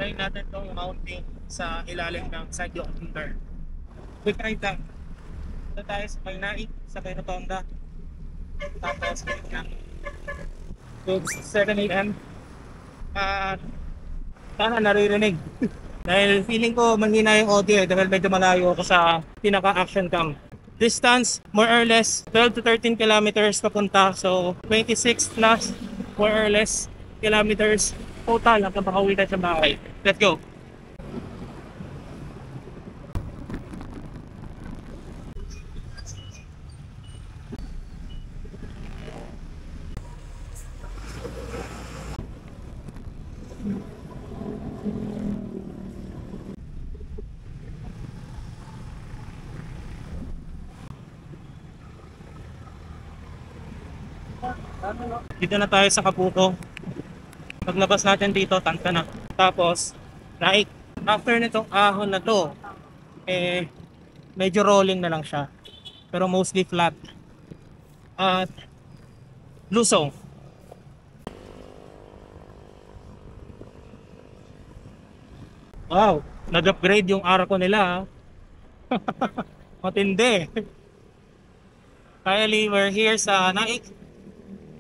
Try natin itong mounting sa ilalim ng side yung under. Quick ride lang. Ito tayo sa Painaig, sa may Rotonda. Tapos, quick lang. It's 7 a.m. At sana naririnig. Dahil feeling ko manghina yung audio dahil medyo malayo ako sa pinaka-action cam. Distance, more or less 12 to 13 kilometers papunta. So, 26 plus, more or less, kilometers total hanggang makauwi tayo sa bahay. Let's go! Dito na tayo sa Kapuko. Paglabas natin dito, tanta na. Tapos, like, after nitong ahon na to, medyo rolling na lang siya. Pero mostly flat. At lusong. Wow, nag-upgrade yung arko nila. Matindi. Finally, we're here sa Naik.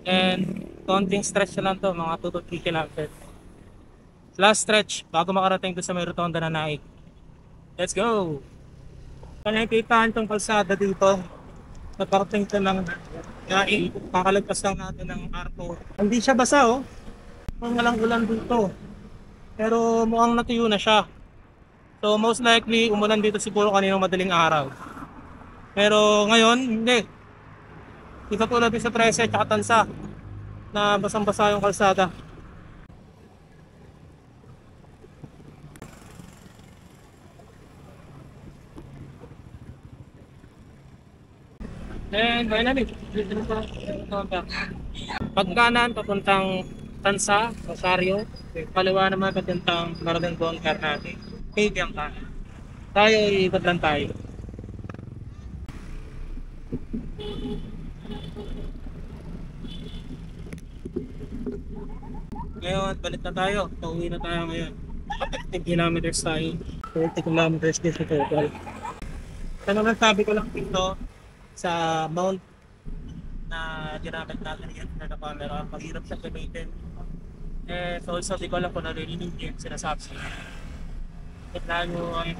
And konting stretch na lang to, mga 2 to 3 kilometers. Last stretch bago makarating doon sa may rotonda na Naik. Let's go! Nakikita itong kalsada dito. Naparating ka ng Naik. Kakalagpas lang natin ng arko. Hindi siya basa oh. Walang ulan dito. Pero mukhang natuyo na siya. So most likely umulan dito siguro kaninang madaling araw. Pero ngayon hindi. Ito po natin sa 13 at Tansa na basang-basa yung kalsada. And finally, pagkanan papuntang Tansa, Rosario, kaliwa naman papuntang Maragondon, Carnate. Kaibiang kanan. Tayo ikot lang tayo. Ngayon, balik na tayo. Pauwi na tayo ngayon. 15 kilometers tayo. 30 kilometers dito total. Ano lang sabi ko lang dito sa mount na ginamit natin yan na camera. Maghirap siya gamitin. So also di ko alam kung naririnig yung sinasabi. Itlaan nyo ay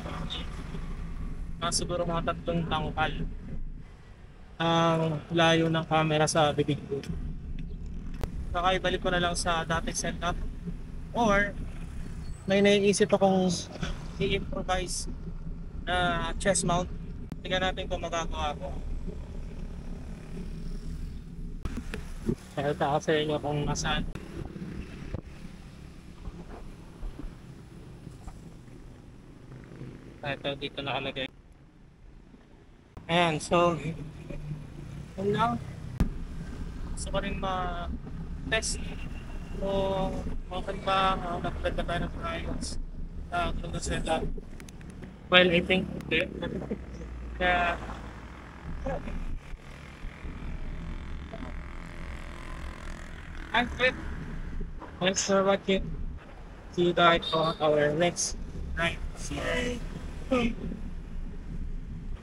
siguro mga 3 tangkal ang layo ng camera sa bibig ko. Saka ibalik ko na lang sa dating setup or may naiisip akong i-improvise na chest mount. Tingnan natin kung magagawa ko. Pakita ko sa inyo kung nasaan. Ito dito nakalagay. Ayan, so yun lang. Gusto ko rin test kung okay ba nakapagod na tayo ng trials kung setup. Well, I think okay. Kaya I'm good. Thanks for watching. See you guys on our next night. See you.